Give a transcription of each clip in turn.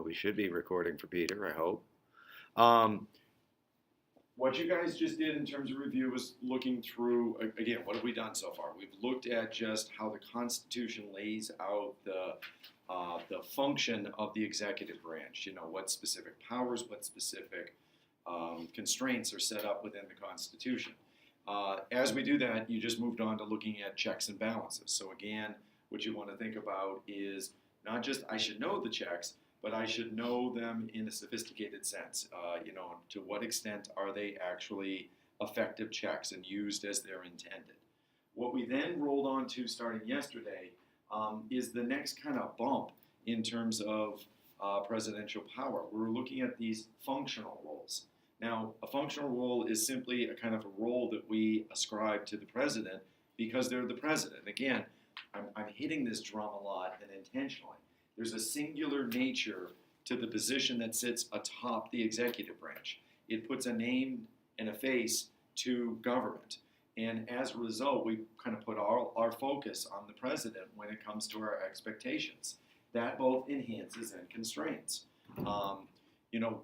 We should be recording for Peter, I hope. Um, what you guys just did in terms of review was looking through, again, what have we done so far? We've looked at just how the Constitution lays out the function of the executive branch. You know, what specific powers, what specific constraints are set up within the Constitution. As we do that, you just moved on to looking at checks and balances. So again, what you want to think about is not just I should know the checks, but I should know them in a sophisticated sense. To what extent are they actually effective checks and used as they're intended? What we then rolled on to starting yesterday is the next kind of bump in terms of presidential power. We're looking at these functional roles. Now, a functional role is simply a kind of a role that we ascribe to the president because they're the president. Again, I'm hitting this drum a lot and intentionally. There's a singular nature to the position that sits atop the executive branch. It puts a name and a face to government. And as a result, we kind of put our focus on the president when it comes to our expectations. That both enhances and constrains.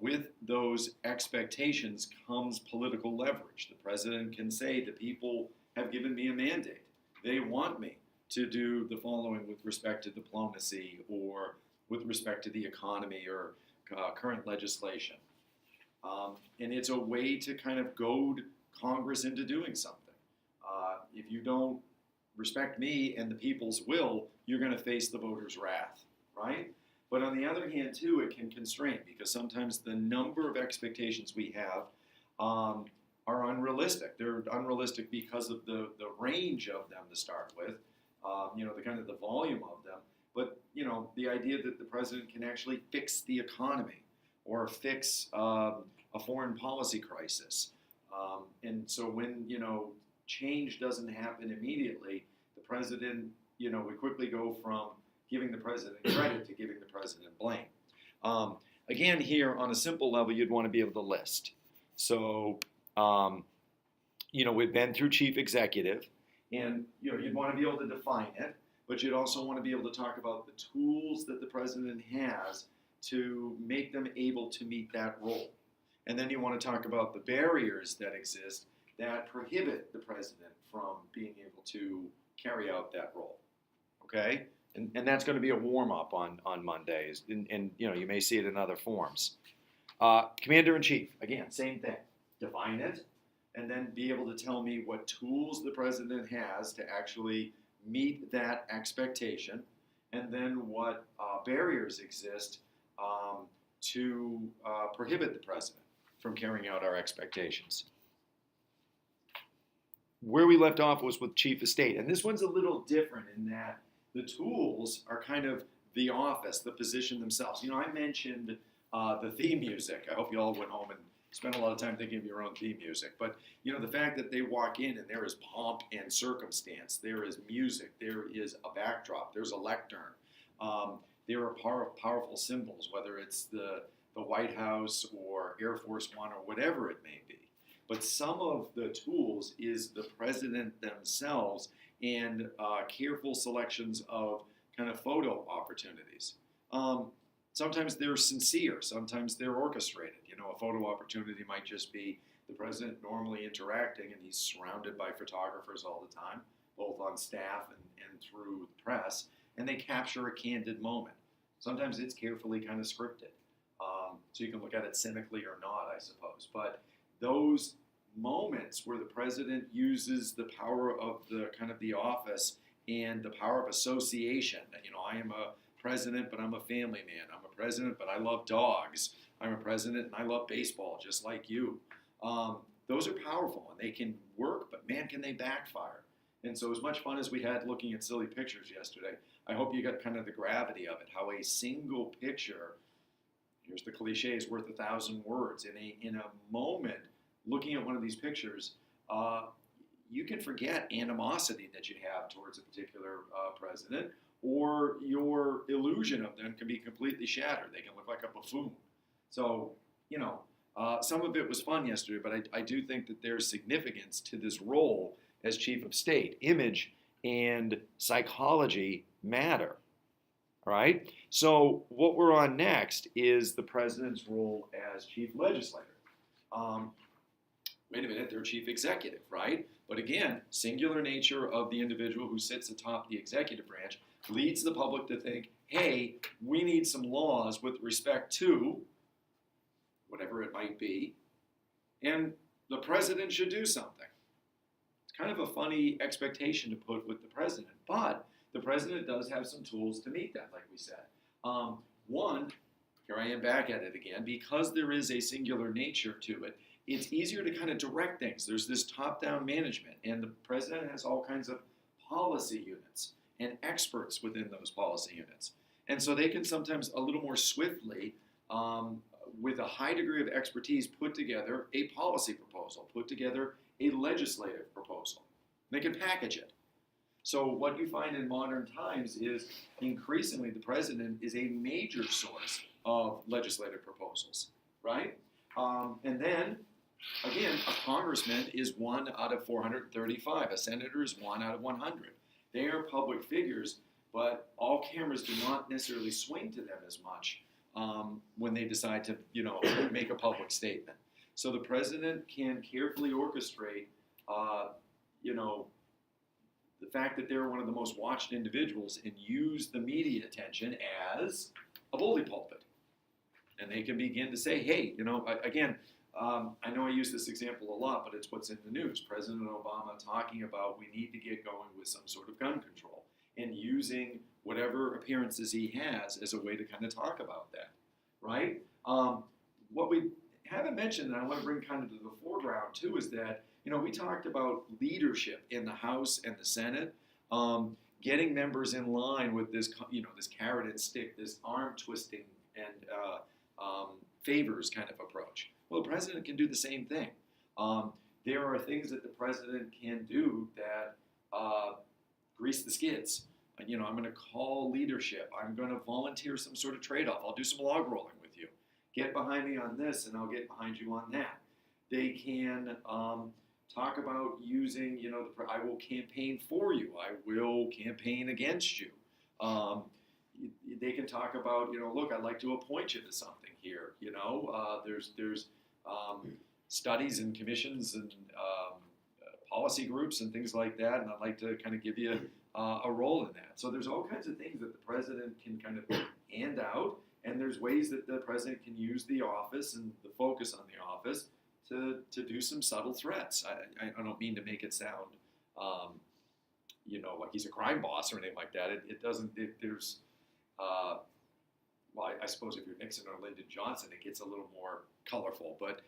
With those expectations comes political leverage. The president can say, the people have given me a mandate. They want me to do the following with respect to diplomacy or with respect to the economy or current legislation. And it's a way to kind of goad Congress into doing something. If you don't respect me and the people's will, you're going to face the voters' wrath, right? But on the other hand, too, it can constrain because sometimes the number of expectations we have are unrealistic. They're unrealistic because of the range of them to start with, the kind of the volume of them. But, the idea that the president can actually fix the economy or fix a foreign policy crisis. And so when, change doesn't happen immediately, the president, we quickly go from giving the president credit to giving the president blame. Again, here on a simple level, you'd want to be able to list. So, we've been through chief executive, and you'd want to be able to define it, but you'd also want to be able to talk about the tools that the president has to make them able to meet that role. And then you want to talk about the barriers that exist that prohibit the president from being able to carry out that role. Okay? And that's going to be a warm-up on Mondays, and you may see it in other forms. Commander-in-Chief, again, same thing. Define it, and then be able to tell me what tools the president has to actually meet that expectation, and then what barriers exist to prohibit the president from carrying out our expectations. Where we left off was with Chief of State, and this one's a little different in that the tools are kind of the office, the position themselves. I mentioned the theme music. I hope you all went home and spent a lot of time thinking of your own theme music. But, the fact that they walk in and there is pomp and circumstance, there is music, there is a backdrop, there's a lectern. There are powerful symbols, whether it's the White House or Air Force One or whatever it may be. But some of the tools is the president themselves and careful selections of kind of photo opportunities. Sometimes they're sincere, sometimes they're orchestrated. A photo opportunity might just be the president normally interacting and he's surrounded by photographers all the time, both on staff and through the press, and they capture a candid moment. Sometimes it's carefully kind of scripted. So you can look at it cynically or not, I suppose. But those moments where the president uses the power of the kind of the office and the power of association. I am a president, but I'm a family man. I'm a president, but I love dogs. I'm a president and I love baseball just like you. Those are powerful and they can work, but man, can they backfire. And so as much fun as we had looking at silly pictures yesterday, I hope you got kind of the gravity of it, how a single picture, here's the cliche, is worth 1,000 words. In a moment, looking at one of these pictures, you can forget animosity that you have towards a particular president, or your illusion of them can be completely shattered. They can look like a buffoon. So, some of it was fun yesterday, but I do think that there's significance to this role as chief of state. Image and psychology matter. All right. So what we're on next is the president's role as chief legislator. Um, Wait a minute, they're chief executive, right? But again, singular nature of the individual who sits atop the executive branch leads the public to think, hey, we need some laws with respect to whatever it might be, and the president should do something. It's kind of a funny expectation to put with the president, but the president does have some tools to meet that, like we said. One, here I am back at it again, because there is a singular nature to it, it's easier to kind of direct things. There's this top-down management, and the president has all kinds of policy units and experts within those policy units. And so they can sometimes a little more swiftly, with a high degree of expertise, put together a policy proposal, put together a legislative proposal. They can package it. So what you find in modern times is increasingly the president is a major source of legislative proposals, right? And then, again, a congressman is 1 out of 435. A senator is 1 out of 100. They are public figures, but all cameras do not necessarily swing to them as much when they decide to, make a public statement. So the president can carefully orchestrate, the fact that they're one of the most watched individuals and use the media attention as a bully pulpit. And they can begin to say, hey, again, I know I use this example a lot, but it's what's in the news. President Obama talking about we need to get going with some sort of gun control and using whatever appearances he has as a way to kind of talk about that, right? What we haven't mentioned, and I want to bring kind of to the foreground too, is that, we talked about leadership in the House and the Senate, getting members in line with this, this carrot and stick, this arm twisting and favors kind of approach. Well, the president can do the same thing. There are things that the president can do that grease the skids. I'm going to call leadership. I'm going to volunteer some sort of trade-off. I'll do some log rolling with you. Get behind me on this, and I'll get behind you on that. They can talk about using, I will campaign for you. I will campaign against you. They can talk about, look, I'd like to appoint you to something here. There's studies and commissions and policy groups and things like that, and I'd like to kind of give you a role in that. So there's all kinds of things that the president can kind of hand out, and there's ways that the president can use the office and the focus on the office to do some subtle threats. I don't mean to make it sound, like he's a crime boss or anything like that. It doesn't. There's well, I suppose if you're Nixon or Lyndon Johnson, it gets a little more colorful, but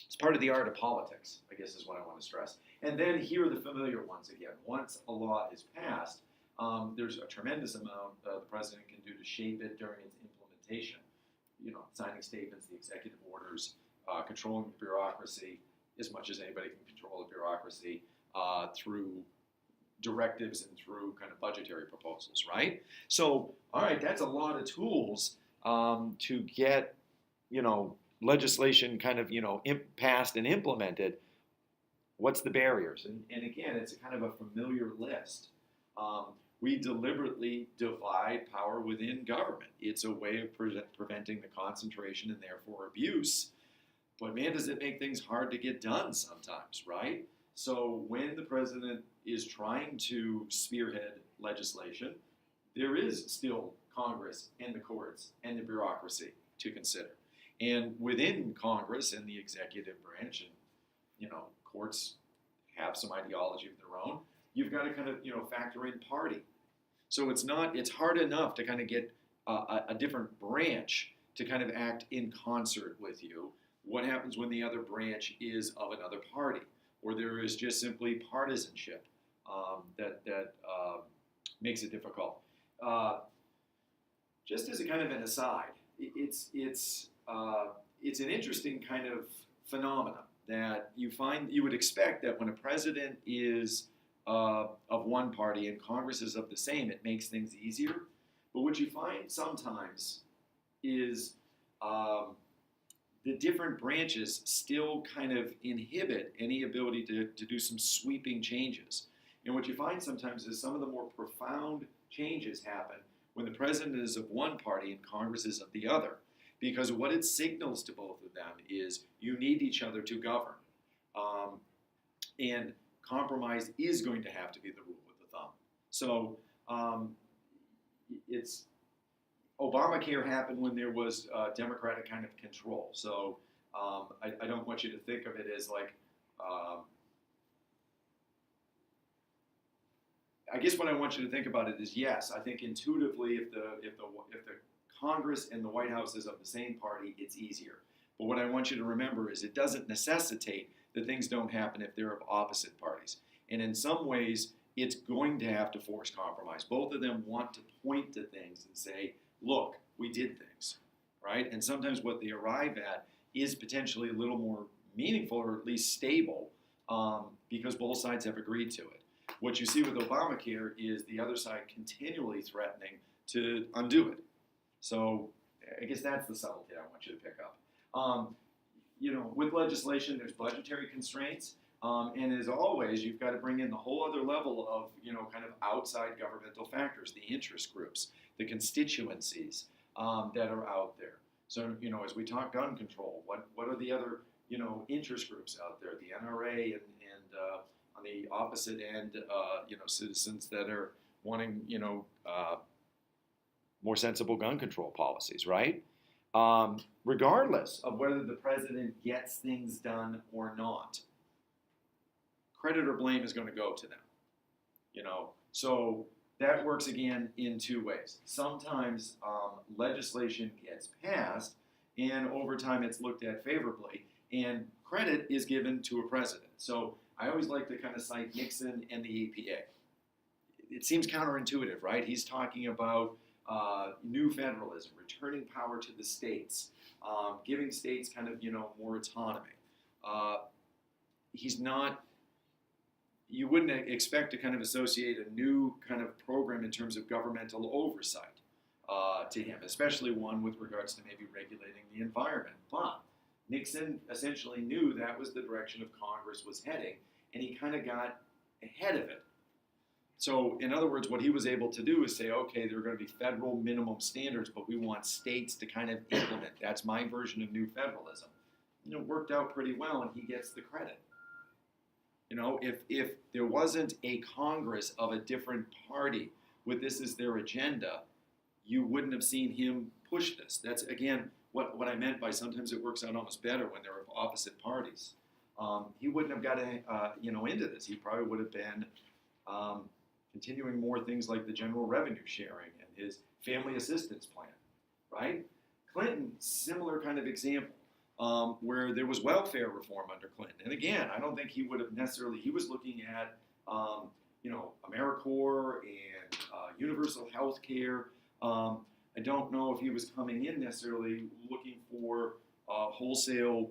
it's part of the art of politics, I guess is what I want to stress. And then here are the familiar ones again. Once a law is passed, there's a tremendous amount the president can do to shape it during its implementation. Signing statements, the executive orders, controlling the bureaucracy as much as anybody can control the bureaucracy through directives and through kind of budgetary proposals, right? So, all right, that's a lot of tools to get, legislation kind of, passed and implemented. What's the barriers? And again, it's a kind of a familiar list. We deliberately divide power within government. It's a way of preventing the concentration and therefore abuse. But man, does it make things hard to get done sometimes, right? So when the president is trying to spearhead legislation, there is still Congress and the courts and the bureaucracy to consider. And within Congress and the executive branch, and courts have some ideology of their own, you've got to kind of factor in party. So it's hard enough to kind of get a different branch to kind of act in concert with you. What happens when the other branch is of another party, or there is just simply partisanship that makes it difficult? Just as a kind of an aside, it's an interesting kind of phenomenon that you would expect that when a president is of one party and Congress is of the same, it makes things easier. But what you find sometimes is the different branches still kind of inhibit any ability to do some sweeping changes. And what you find sometimes is some of the more profound changes happen when the president is of one party and Congress is of the other. Because what it signals to both of them is you need each other to govern. And compromise is going to have to be the rule of the thumb. So it's Obamacare happened when there was Democratic kind of control. So I don't want you to think of it as like, I guess what I want you to think about it is, yes, I think intuitively if the Congress and the White House is of the same party, it's easier. But what I want you to remember is it doesn't necessitate that things don't happen if they're of opposite parties. And in some ways, it's going to have to force compromise. Both of them want to point to things and say, look, we did things, right? And sometimes what they arrive at is potentially a little more meaningful or at least stable because both sides have agreed to it. What you see with Obamacare is the other side continually threatening to undo it. So I guess that's the subtlety I want you to pick up. With legislation, there's budgetary constraints. And as always, you've got to bring in the whole other level of, kind of outside governmental factors, the interest groups, the constituencies that are out there. So, as we talk gun control, what are the other, interest groups out there? The NRA and on the opposite end, citizens that are wanting, more sensible gun control policies, right? Regardless of whether the president gets things done or not, credit or blame is going to go to them. So that works again in two ways. Sometimes legislation gets passed, and over time it's looked at favorably, and credit is given to a president. So I always like to kind of cite Nixon and the EPA. It seems counterintuitive, right? He's talking about new federalism, returning power to the states, giving states kind of, more autonomy. He's not, you wouldn't expect to kind of associate a new kind of program in terms of governmental oversight to him, especially one with regards to maybe regulating the environment. But Nixon essentially knew that was the direction of Congress was heading, and he kind of got ahead of it. So, in other words, what he was able to do is say, okay, there are going to be federal minimum standards, but we want states to kind of implement. That's my version of new federalism. Worked out pretty well, and he gets the credit. If there wasn't a Congress of a different party with this as their agenda, you wouldn't have seen him push this. That's, again, what I meant by sometimes it works out almost better when they're of opposite parties. He wouldn't have got into this. He probably would have been continuing more things like the general revenue sharing and his family assistance plan, right? Clinton, similar kind of example, where there was welfare reform under Clinton. And again, I don't think he would have necessarily, he was looking at, AmeriCorps and universal health care. I don't know if he was coming in necessarily looking for wholesale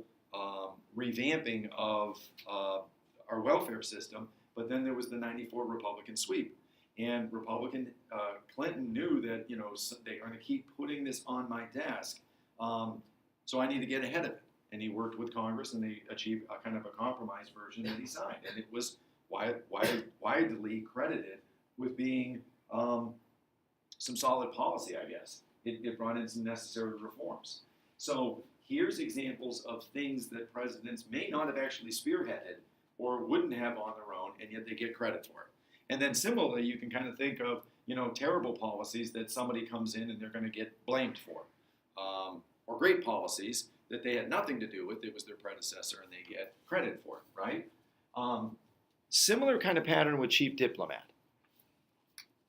revamping of our welfare system. But then there was the '94 Republican sweep, and Clinton knew that they're going to keep putting this on my desk, so I need to get ahead of it. And he worked with Congress, and they achieved a kind of a compromise version that he signed, and it was widely credited with being some solid policy, I guess. It brought in some necessary reforms. So here's examples of things that presidents may not have actually spearheaded or wouldn't have on their own, and yet they get credit for it. And then similarly, you can kind of think of, terrible policies that somebody comes in and they're going to get blamed for. Or great policies that they had nothing to do with, it was their predecessor, and they get credit for it, right? Similar kind of pattern with chief diplomat,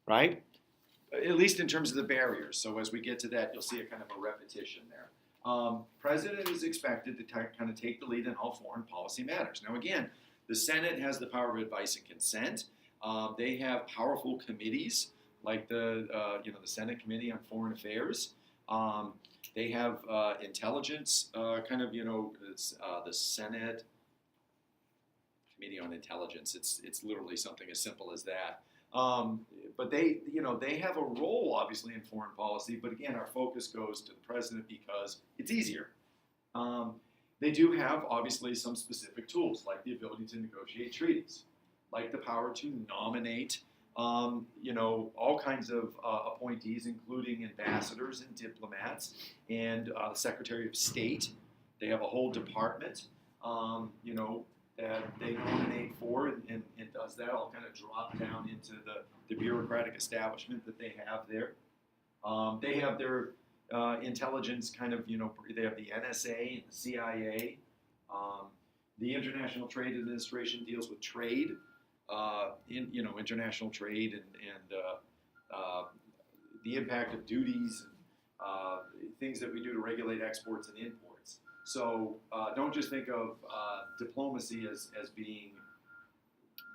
right? At least in terms of the barriers. So as we get to that, you'll see a kind of a repetition there. President is expected to kind of take the lead in all foreign policy matters. Now again, the Senate has the power of advice and consent. They have powerful committees like the Senate Committee on Foreign Affairs. They have intelligence, the Senate Committee on Intelligence. It's literally something as simple as that. But they have a role obviously in foreign policy. But again, our focus goes to the president because it's easier. They do have obviously some specific tools like the ability to negotiate treaties, like the power to nominate all kinds of appointees, including ambassadors and diplomats and Secretary of State. They have a whole department, that they nominate for, and does that all kind of drop down into the bureaucratic establishment that they have there. They have their intelligence kind of, they have the NSA and the CIA. The International Trade Administration deals with trade, international trade and the impact of duties and things that we do to regulate exports and imports. So don't just think of diplomacy as being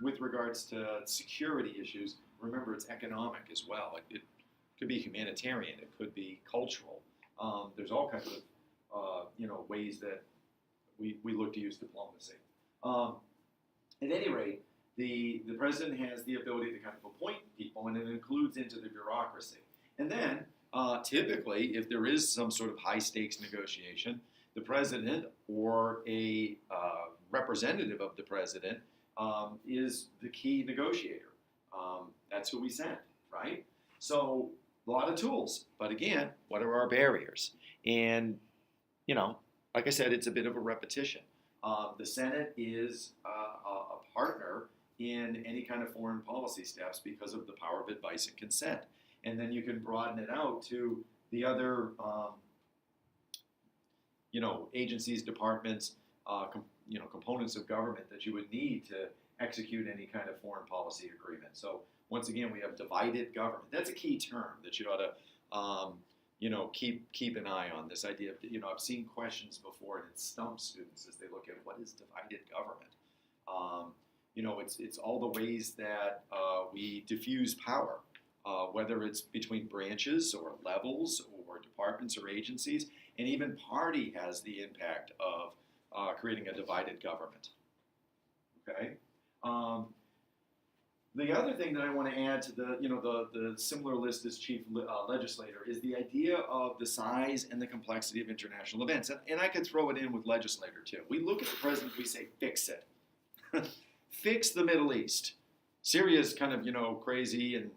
with regards to security issues. Remember, it's economic as well. It could be humanitarian. It could be cultural. There's all kinds of ways that we look to use diplomacy. At any rate, the president has the ability to kind of appoint people, and it includes into the bureaucracy. And then, typically, if there is some sort of high-stakes negotiation, the president or a representative of the president is the key negotiator. That's who we send, right? So, a lot of tools. But again, what are our barriers? And, like I said, it's a bit of a repetition. The Senate is a partner in any kind of foreign policy steps because of the power of advice and consent. And then you can broaden it out to the other, agencies, departments, components of government that you would need to execute any kind of foreign policy agreement. So once again, we have divided government. That's a key term that you ought to, keep an eye on. This idea of, I've seen questions before, and it stumps students as they look at what is divided government. It's all the ways that we diffuse power, whether it's between branches or levels or departments or agencies, and even party has the impact of creating a divided government. Okay. The other thing that I want to add to the similar list as chief legislator is the idea of the size and the complexity of international events. And I could throw it in with legislator too. We look at the president, we say, fix it. Fix the Middle East. Syria's kind of, crazy, and,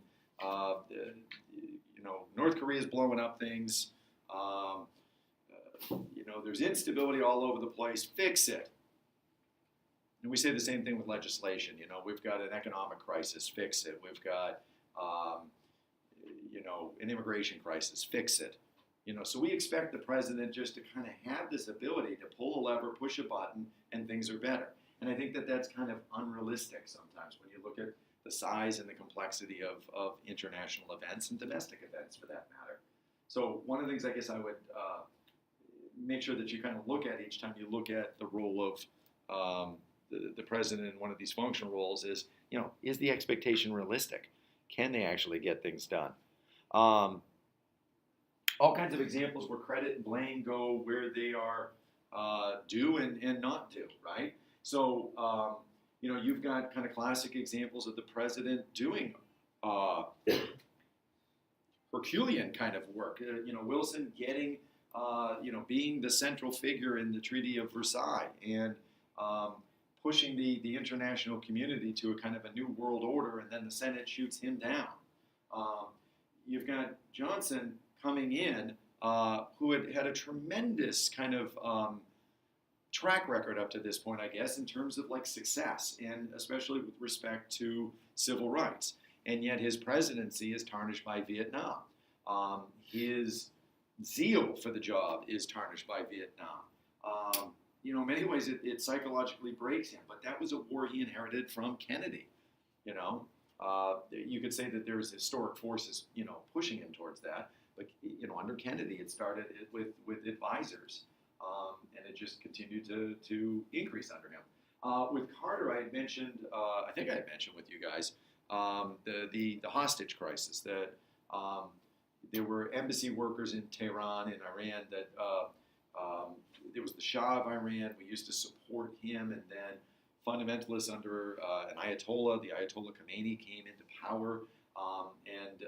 North Korea's blowing up things. There's instability all over the place. Fix it. And we say the same thing with legislation. We've got an economic crisis, fix it. We've got, an immigration crisis, fix it. So we expect the president just to kind of have this ability to pull a lever, push a button, and things are better. And I think that that's kind of unrealistic sometimes when you look at the size and the complexity of international events and domestic events, for that matter. So one of the things I guess I would make sure that you kind of look at each time you look at the role of the president in one of these functional roles is the expectation realistic? Can they actually get things done? All kinds of examples where credit and blame go where they are due and not due, right? So, you've got kind of classic examples of the president doing Herculean kind of work. Wilson getting, being the central figure in the Treaty of Versailles and pushing the international community to a kind of a new world order, and then the Senate shoots him down. You've got Johnson coming in, who had a tremendous kind of track record up to this point, I guess, in terms of like success, and especially with respect to civil rights. And yet his presidency is tarnished by Vietnam. His zeal for the job is tarnished by Vietnam. In many ways it psychologically breaks him, but that was a war he inherited from Kennedy. You could say that there's historic forces, pushing him towards that. But, under Kennedy, it started with advisors, and it just continued to increase under him. With Carter, I had mentioned, I think I had mentioned with you guys, the hostage crisis, that there were embassy workers in Tehran, in Iran, that there was the Shah of Iran. We used to support him, and then fundamentalists under an Ayatollah, the Ayatollah Khomeini, came into power, and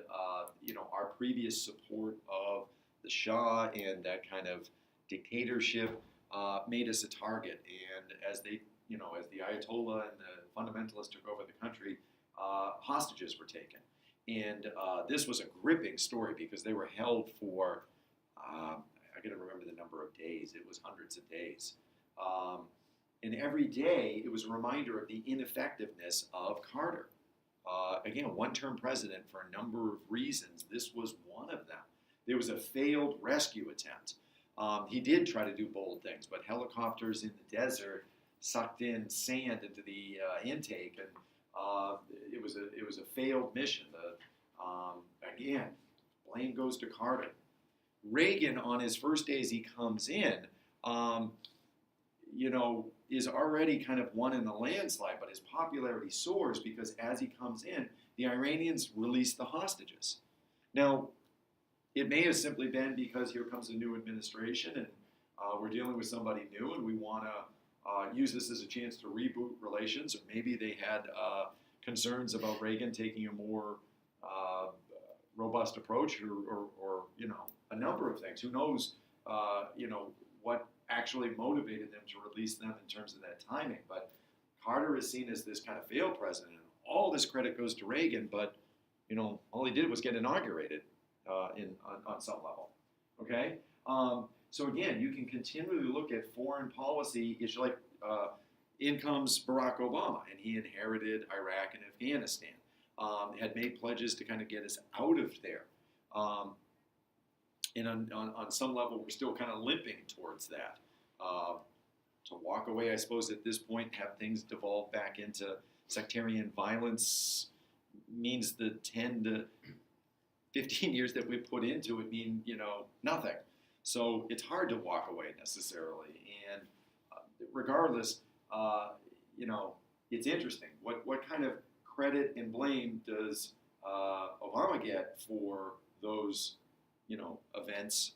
our previous support of the Shah and that kind of dictatorship made us a target. And as they, as the Ayatollah and the fundamentalists took over the country, hostages were taken. And this was a gripping story because they were held for, I got to remember the number of days, it was hundreds of days. And every day it was a reminder of the ineffectiveness of Carter. Again, one-term president for a number of reasons. This was one of them. There was a failed rescue attempt. He did try to do bold things, but helicopters in the desert sucked in sand into the intake, and it was a failed mission. Again, blame goes to Carter. Reagan, on his first day as he comes in, is already kind of won in the landslide, but his popularity soars because as he comes in, the Iranians release the hostages. Now, it may have simply been because here comes a new administration and we're dealing with somebody new and we want to use this as a chance to reboot relations, or maybe they had concerns about Reagan taking a more robust approach, or a number of things. Who knows, what actually motivated them to release them in terms of that timing. But Carter is seen as this kind of failed president. All this credit goes to Reagan, but all he did was get inaugurated on some level. Okay, so again, you can continually look at foreign policy issues like in comes Barack Obama, and he inherited Iraq and Afghanistan. Had made pledges to kind of get us out of there. And on some level, we're still kind of limping towards that. To walk away, I suppose, at this point, have things devolve back into sectarian violence means the 10 to 15 years that we put into it mean, nothing. So it's hard to walk away necessarily. And regardless, it's interesting. What kind of credit and blame does Obama get for those events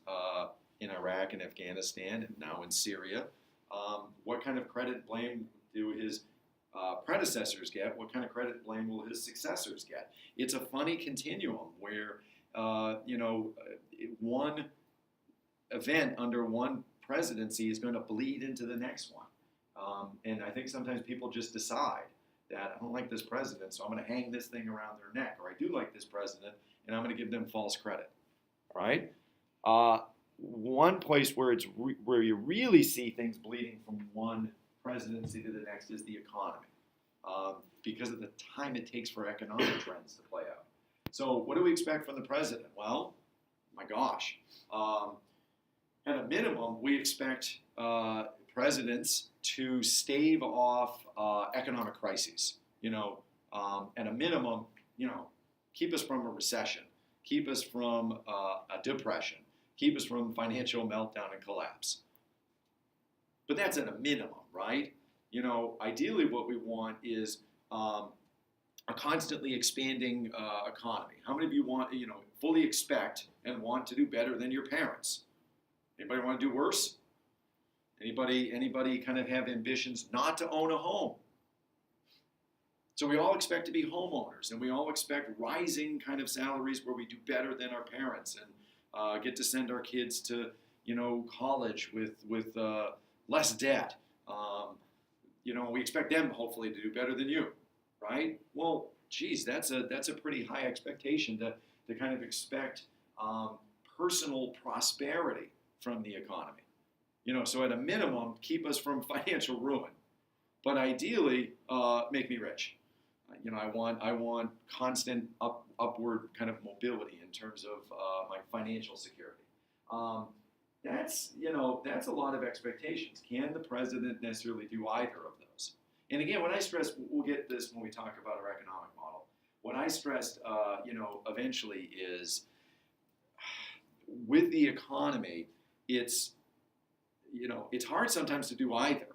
in Iraq and Afghanistan and now in Syria? What kind of credit and blame do his predecessors get? What kind of credit and blame will his successors get? It's a funny continuum where, one event under one presidency is going to bleed into the next one. And I think sometimes people just decide that I don't like this president, so I'm going to hang this thing around their neck, or I do like this president, and I'm going to give them false credit. Right? One place where where you really see things bleeding from one presidency to the next is the economy, because of the time it takes for economic trends to play out. So what do we expect from the president? Well, my gosh, at a minimum, we expect presidents to stave off economic crises. At a minimum, keep us from a recession. Keep us from a depression. Keep us from financial meltdown and collapse. But that's at a minimum, right? Ideally what we want is a constantly expanding economy. How many of you want, fully expect and want to do better than your parents? Anybody want to do worse? Anybody kind of have ambitions not to own a home? So we all expect to be homeowners, and we all expect rising kind of salaries where we do better than our parents and get to send our kids to, college with less debt. We expect them hopefully to do better than you, right? Well, geez, that's a pretty high expectation to kind of expect personal prosperity from the economy. So at a minimum, keep us from financial ruin, but ideally, make me rich. I want constant upward kind of mobility in terms of my financial security. That's a lot of expectations. Can the president necessarily do either of those? And again, when I stress, we'll get this when we talk about our economic model. What I stressed, eventually is with the economy, it's hard sometimes to do either.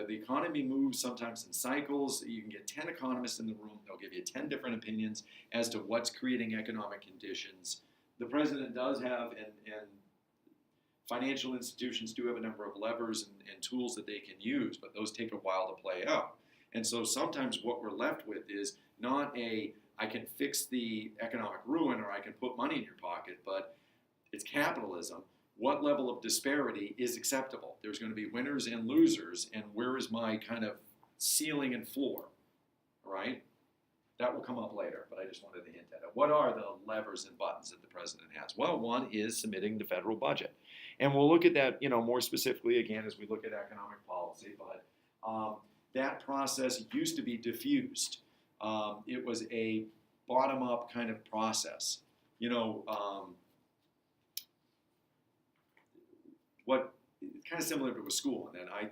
The economy moves sometimes in cycles. You can get 10 economists in the room. They'll give you 10 different opinions as to what's creating economic conditions. The president does have, and financial institutions do have a number of levers and tools that they can use, but those take a while to play out. And so sometimes what we're left with is not I can fix the economic ruin or I can put money in your pocket, but it's capitalism. What level of disparity is acceptable? There's going to be winners and losers, and where is my kind of ceiling and floor, right? That will come up later, but I just wanted to hint at it. What are the levers and buttons that the president has? Well, one is submitting the federal budget. And we'll look at that, more specifically again as we look at economic policy, but that process used to be diffused. It was a bottom-up kind of process. What kind of similar to a school, and then I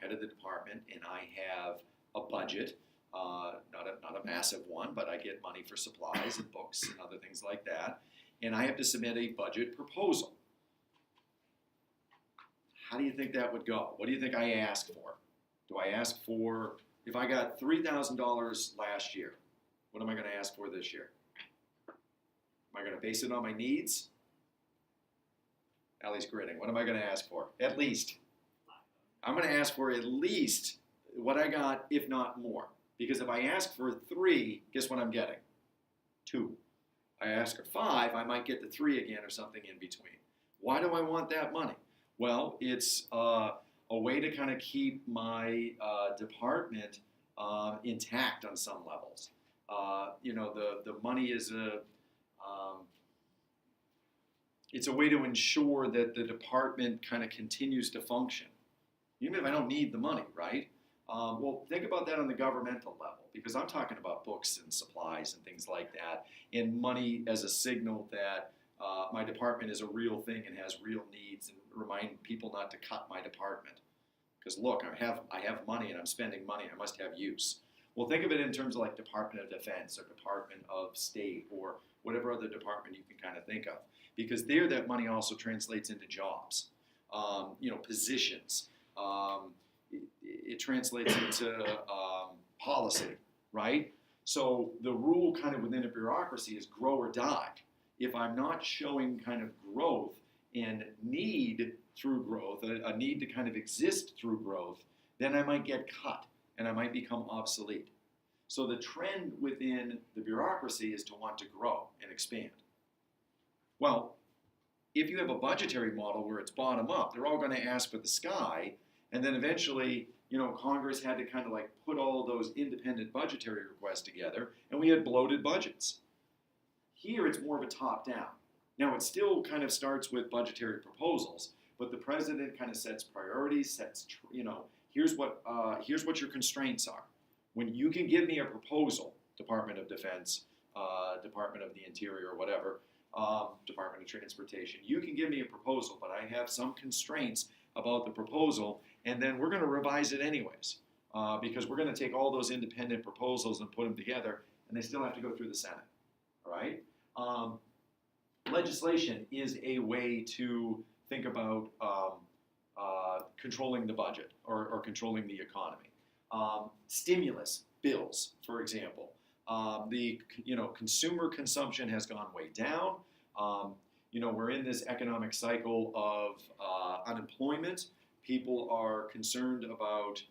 head of the department, and I have a budget. Not a massive one, but I get money for supplies and books and other things like that. And I have to submit a budget proposal. How do you think that would go? What do you think I ask for? Do I ask for, if I got $3,000 last year, what am I going to ask for this year? Am I going to base it on my needs? Allie's grinning. What am I going to ask for? At least. I'm going to ask for at least what I got, if not more. Because if I ask for 3, guess what I'm getting? 2. I ask for 5, I might get the 3 again or something in between. Why do I want that money? Well, it's a way to kind of keep my department intact on some levels. The money is it's a way to ensure that the department kind of continues to function. Even if I don't need the money, right? Well, think about that on the governmental level, because I'm talking about books and supplies and things like that, and money as a signal that my department is a real thing and has real needs, and remind people not to cut my department. Because look, I have money and I'm spending money, I must have use. Well, think of it in terms of like Department of Defense or Department of State or whatever other department you can kind of think of. Because there, that money also translates into jobs, positions. It translates into policy, right? So the rule kind of within a bureaucracy is grow or die. If I'm not showing kind of growth and need through growth, a need to kind of exist through growth, then I might get cut and I might become obsolete. So the trend within the bureaucracy is to want to grow and expand. Well, if you have a budgetary model where it's bottom up, they're all going to ask for the sky, and then eventually, Congress had to kind of like put all those independent budgetary requests together, and we had bloated budgets. Here, it's more of a top-down. Now, it still kind of starts with budgetary proposals, but the president kind of sets priorities, here's what your constraints are. When you can give me a proposal, Department of Defense, Department of the Interior, whatever, Department of Transportation, you can give me a proposal, but I have some constraints about the proposal, and then we're going to revise it anyways, because we're going to take all those independent proposals and put them together, and they still have to go through the Senate, all right? Legislation is a way to think about controlling the budget or controlling the economy. Stimulus bills, for example. Consumer consumption has gone way down. We're in this economic cycle of unemployment. People are concerned about,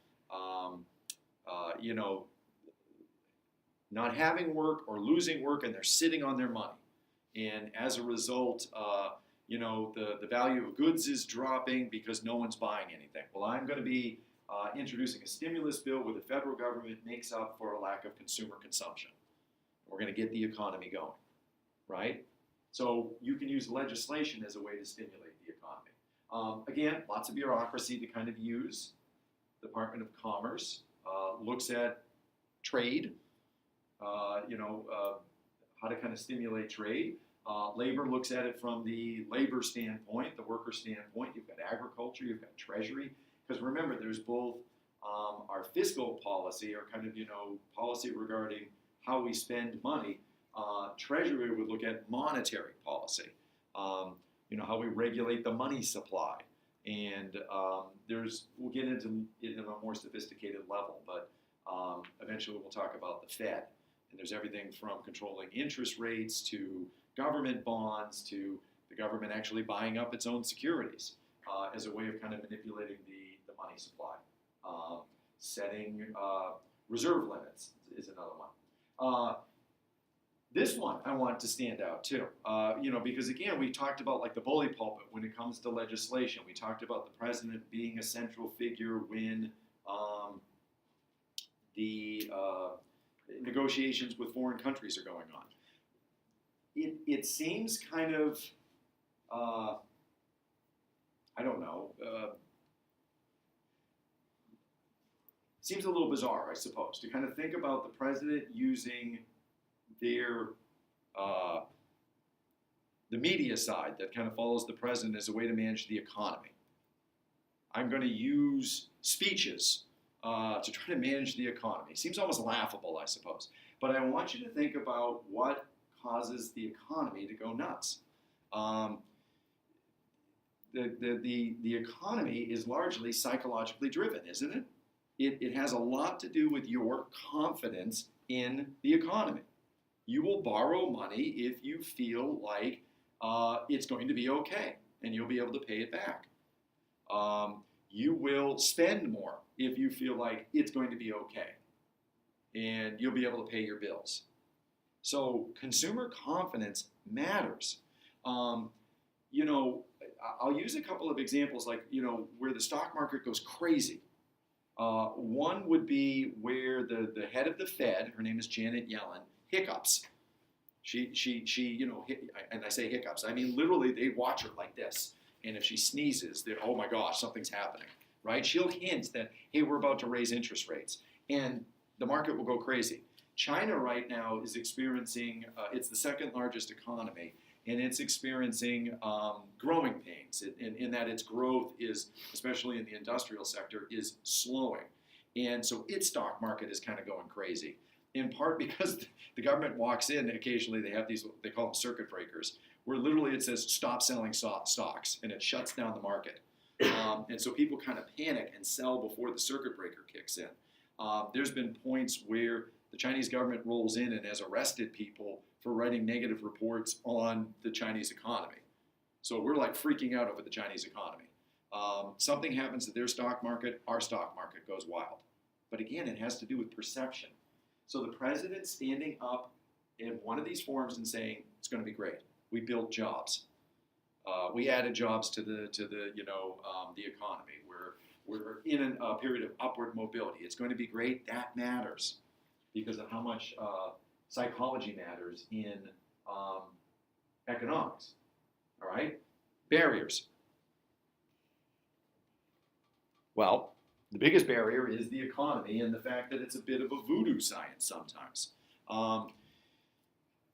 not having work or losing work, and they're sitting on their money. And as a result, the value of goods is dropping because no one's buying anything. Well, I'm going to be introducing a stimulus bill where the federal government makes up for a lack of consumer consumption. We're going to get the economy going, right? So you can use legislation as a way to stimulate the economy. Again, lots of bureaucracy to kind of use. Department of Commerce looks at trade, how to kind of stimulate trade. Labor looks at it from the labor standpoint, the worker standpoint. You've got agriculture, you've got treasury. Because remember, there's both our fiscal policy, or kind of, policy regarding how we spend money. Treasury would look at monetary policy, how we regulate the money supply. And we'll get into it on a more sophisticated level, but eventually we'll talk about the Fed. And there's everything from controlling interest rates to government bonds to the government actually buying up its own securities as a way of kind of manipulating the money supply. Setting reserve limits is another one. This one I want to stand out too, because again, we talked about like the bully pulpit when it comes to legislation. We talked about the president being a central figure when negotiations with foreign countries are going on. It seems kind of, I don't know, seems a little bizarre, I suppose, to kind of think about the president using their the media side that kind of follows the president as a way to manage the economy. I'm going to use speeches to try to manage the economy. Seems almost laughable, I suppose. But I want you to think about what causes the economy to go nuts. The economy is largely psychologically driven, isn't it? It has a lot to do with your confidence in the economy. You will borrow money if you feel like it's going to be okay and you'll be able to pay it back. You will spend more if you feel like it's going to be okay and you'll be able to pay your bills. So consumer confidence matters. You know, I'll use a couple of examples like, you know, where the stock market goes crazy. One would be where the head of the Fed, her name is Janet Yellen, hiccups. She you know, and I say hiccups, I mean literally they watch her like this. And if she sneezes, they're, oh my gosh, something's happening, right? She'll hint that, hey, we're about to raise interest rates. And the market will go crazy. China right now is experiencing, it's the second largest economy, and it's experiencing growing pains in that its growth is, especially in the industrial sector, is slowing. And so its stock market is kind of going crazy, in part because the government walks in, occasionally they have these, they call them circuit breakers, where literally it says stop selling stocks, and it shuts down the market. And so people kind of panic and sell before the circuit breaker kicks in. There's been points where the Chinese government rolls in and has arrested people for writing negative reports on the Chinese economy. So we're like freaking out over the Chinese economy. Something happens to their stock market, our stock market goes wild. But again, it has to do with perception. So the president standing up in one of these forums and saying, it's going to be great. We built jobs. We added jobs to the the economy. We're in a period of upward mobility. It's going to be great. That matters because of how much psychology matters in economics. All right? Barriers. Well, the biggest barrier is the economy and the fact that it's a bit of a voodoo science sometimes.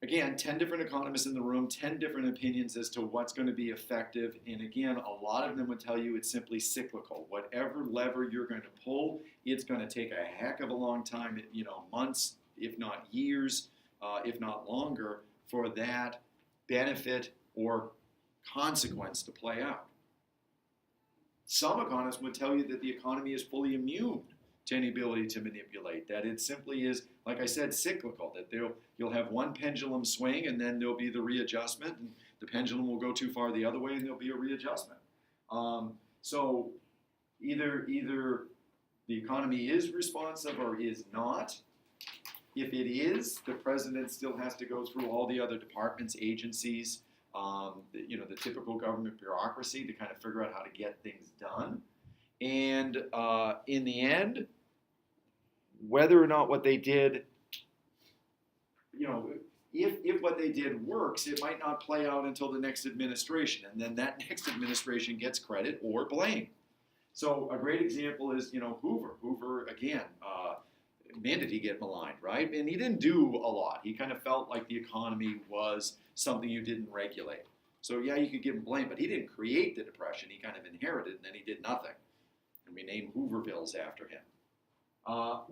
Again, 10 different economists in the room, 10 different opinions as to what's going to be effective. And again, a lot of them would tell you it's simply cyclical. Whatever lever you're going to pull, it's going to take a heck of a long time, months, if not years, if not longer, for that benefit or consequence to play out. Some economists would tell you that the economy is fully immune to any ability to manipulate, that it simply is, like I said, cyclical, that you'll have one pendulum swing and then there'll be the readjustment, and the pendulum will go too far the other way and there'll be a readjustment. So either the economy is responsive or is not. If it is, the president still has to go through all the other departments, agencies, the typical government bureaucracy to kind of figure out how to get things done. And in the end, whether or not what they did, if what they did works, it might not play out until the next administration. And then that next administration gets credit or blame. So a great example is, Hoover. Hoover, again, man, did he get maligned, right? And he didn't do a lot. He kind of felt like the economy was something you didn't regulate. So yeah, you could give him blame, but he didn't create the Depression. He kind of inherited it, and then he did nothing. And we named Hoovervilles after him.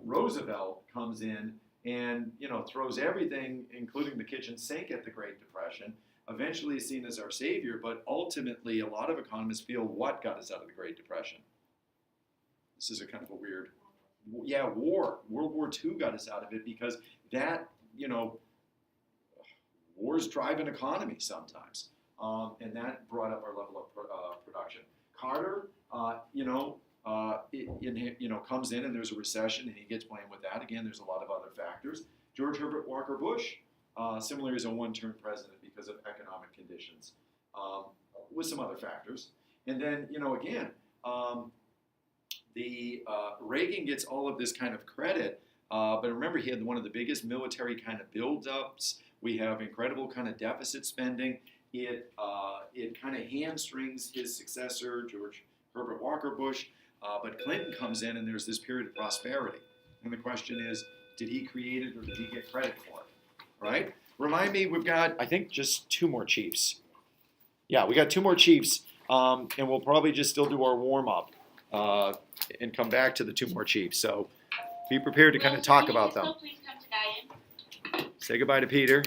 Roosevelt comes in and throws everything, including the kitchen sink, at the Great Depression. Eventually is seen as our savior, but ultimately a lot of economists feel what got us out of the Great Depression. This is a kind of a weird, war. World War II got us out of it because that, wars drive an economy sometimes, and that brought up our level of production. Carter, comes in and there's a recession and he gets blamed with that. Again, there's a lot of other factors. George Herbert Walker Bush, similarly, is a one-term president because of economic conditions, with some other factors. And then, Reagan gets all of this kind of credit, But remember, he had one of the biggest military kind of buildups. We have incredible kind of deficit spending. It kind of hamstrings his successor, George Herbert Walker Bush. But Clinton comes in, and there's this period of prosperity. And the question is, did he create it or did he get credit for it? Right? Remind me, we've got, I think, just 2 more Chiefs. Yeah, we got 2 more Chiefs, and we'll probably just still do our warm-up and come back to the 2 more Chiefs. So be prepared to kind of talk about them. Please come to Diane. Say goodbye to Peter.